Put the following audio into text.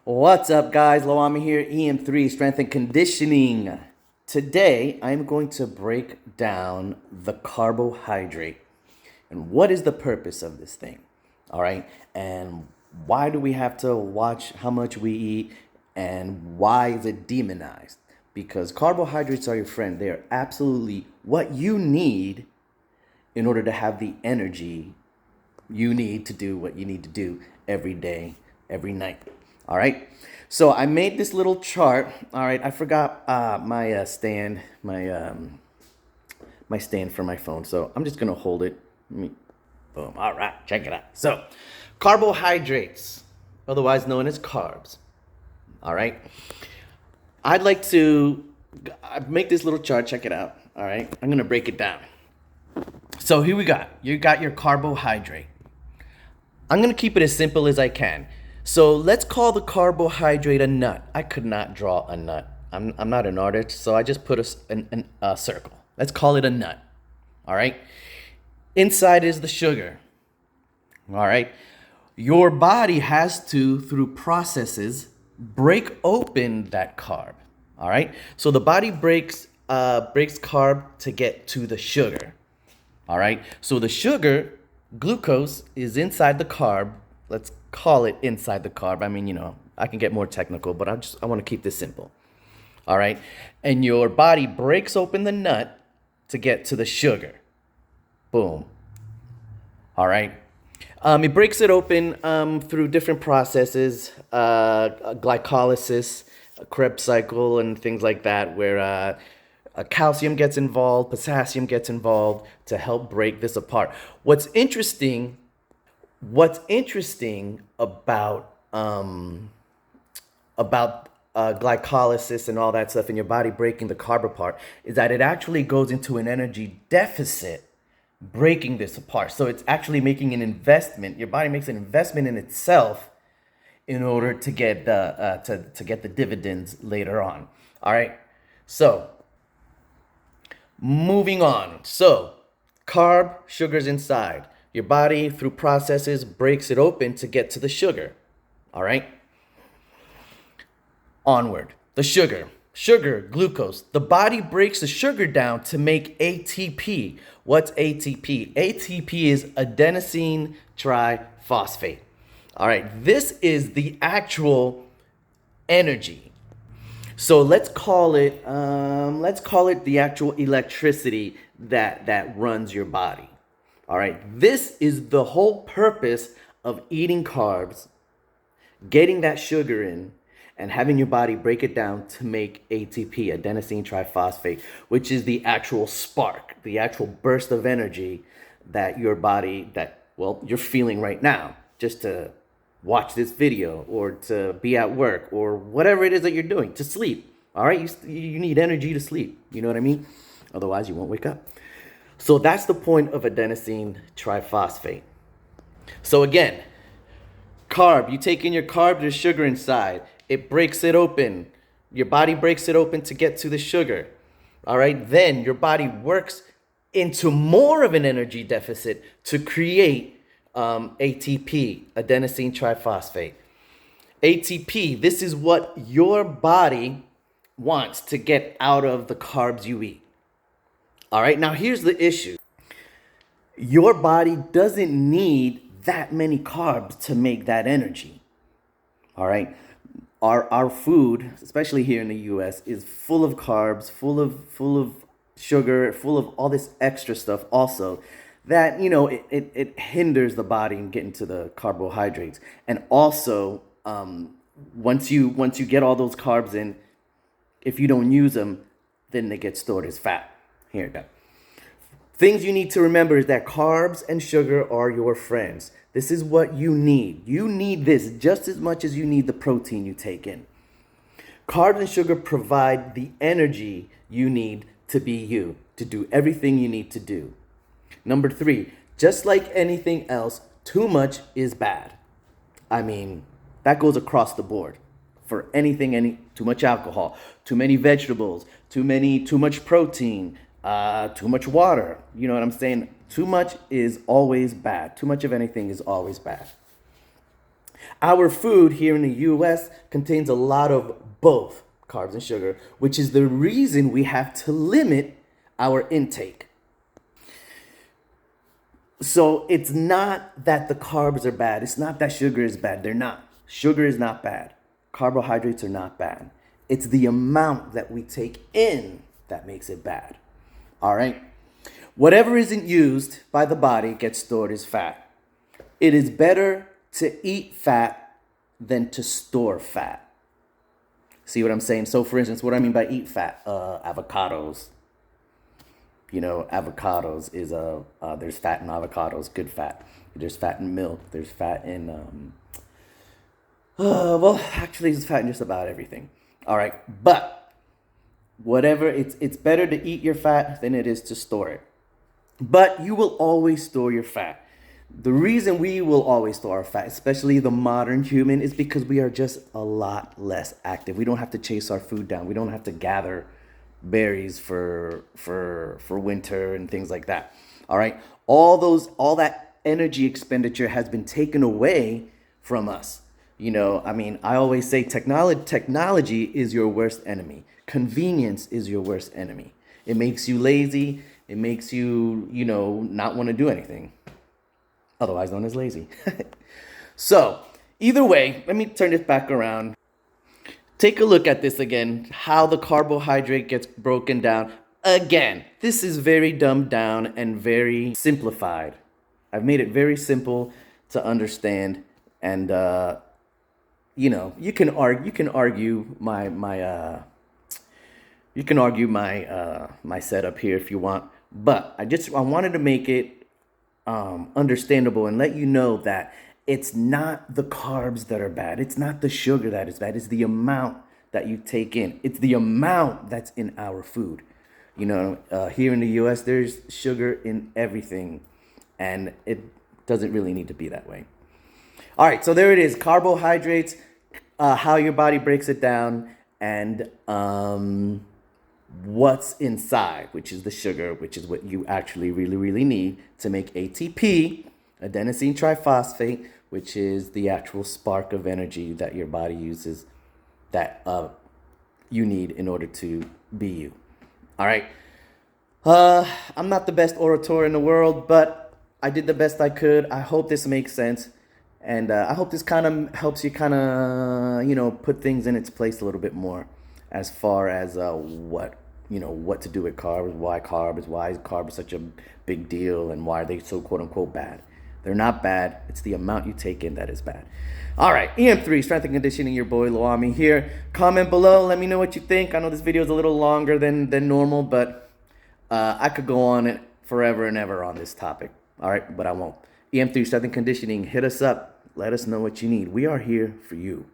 What's up, guys? Loami here, EM3 Strength and Conditioning. Today, I'm going to break down the carbohydrate and what is the purpose of this thing. All right, and why do we have to watch how much we eat, and why is it demonized? Because carbohydrates are your friend. They are absolutely what you need in order to have the energy you need to do what you need to do every day, every night. All right. So I made this little chart. All right. I forgot my stand, my stand for my phone. So I'm just gonna hold it. Boom. All right. Check it out. So, carbohydrates, otherwise known as carbs. All right. I'd like to make this little chart. Check it out. All right. I'm gonna break it down. So here we got. You got your carbohydrate. I'm going to keep it as simple as I can. So let's call the carbohydrate a nut. I could not draw a nut. I'm not an artist, so I just put a circle. Let's call it a nut. All right. Inside is the sugar. All right. Your body has to, through processes, break open that carb. All right. So the body breaks carb to get to the sugar. All right. So the sugar, glucose, is inside the carb. Let's call it inside the carb. I mean, I can get more technical, but I want to keep this simple. All right. And your body breaks open the nut to get to the sugar. Boom. All right. It breaks it open through different processes, glycolysis, Krebs cycle, and things like that, where calcium gets involved, potassium gets involved to help break this apart. What's interesting about glycolysis and all that stuff in your body breaking the carb apart is that it actually goes into an energy deficit breaking this apart. So it's actually making an investment. Your body makes an investment in itself in order to get to get the dividends later on. All right. So moving on. So, carb, sugar's inside. Your body, through processes, breaks it open to get to the sugar. All right? Onward. The sugar. Sugar, glucose. The body breaks the sugar down to make ATP. What's ATP? ATP is adenosine triphosphate. All right. This is the actual energy. So let's call it the actual electricity that runs your body. All right. This is the whole purpose of eating carbs, getting that sugar in, and having your body break it down to make ATP, adenosine triphosphate, which is the actual spark, the actual burst of energy that your body, you're feeling right now, just to watch this video or to be at work or whatever it is that you're doing, to sleep. All right, you need energy to sleep. You know what I mean? Otherwise, you won't wake up. So that's the point of adenosine triphosphate. So again, carb, you take in your carb, there's sugar inside. It breaks it open. Your body breaks it open to get to the sugar. All right, then your body works into more of an energy deficit to create ATP, adenosine triphosphate. ATP, this is what your body wants to get out of the carbs you eat. All right, now here's the issue. Your body doesn't need that many carbs to make that energy. All right, our food, especially here in the US, is full of carbs, full of sugar, full of all this extra stuff also that it hinders the body in getting to the carbohydrates. And also once you get all those carbs in, if you don't use them, then they get stored as fat. Here you go. Things you need to remember is that carbs and sugar are your friends. This is what you need. You need this just as much as you need the protein you take in. Carbs and sugar provide the energy you need to be you, to do everything you need to do. Number 3, just like anything else, too much is bad. I mean, that goes across the board for anything, too much alcohol, too many vegetables, too much protein, too much water. You know what I'm saying? Too much is always bad. Too much of anything is always bad. Our food here in the US contains a lot of both carbs and sugar, which is the reason we have to limit our intake. So it's not that the carbs are bad. It's not that sugar is bad. They're not. Sugar is not bad. Carbohydrates are not bad. It's the amount that we take in that makes it bad. All right? Whatever isn't used by the body gets stored as fat. It is better to eat fat than to store fat. See what I'm saying? So for instance, what I mean by eat fat, avocados. You know, avocados is there's fat in avocados, good fat. There's fat in milk. There's fat in well, actually, there's fat in just about everything. All right, but whatever, it's better to eat your fat than it is to store it. But you will always store your fat. The reason we will always store our fat, especially the modern human, is because we are just a lot less active. We don't have to chase our food down. We don't have to gather berries for winter and things like that. All right, all that energy expenditure has been taken away from us. You know, I mean, I always say technology is your worst enemy. Convenience is your worst enemy. It makes you lazy. It makes you, not want to do anything, otherwise known as lazy. So either way, let me turn this back around. Take a look at this again, how the carbohydrate gets broken down. Again, this is very dumbed down and very simplified. I've made it very simple to understand, and you can argue my setup here if you want, but I wanted to make it understandable and let you know that it's not the carbs that are bad. It's not the sugar that is bad. It's the amount that you take in. It's the amount that's in our food. Here in the US, there's sugar in everything, and it doesn't really need to be that way. All right, so there it is. Carbohydrates, how your body breaks it down, and what's inside, which is the sugar, which is what you actually really, really need to make ATP, adenosine triphosphate, which is the actual spark of energy that your body uses, that you need in order to be you. All right. I'm not the best orator in the world, but I did the best I could. I hope this makes sense. And I hope this kind of helps you kind of, put things in its place a little bit more as far as what to do with carbs, why carbs such a big deal, and why are they so quote unquote bad. They're not bad. It's the amount you take in that is bad. All right, EM3, Strength and Conditioning, your boy Loami here. Comment below. Let me know what you think. I know this video is a little longer than normal, but I could go on it forever and ever on this topic. All right, but I won't. EM3, Strength and Conditioning, hit us up. Let us know what you need. We are here for you.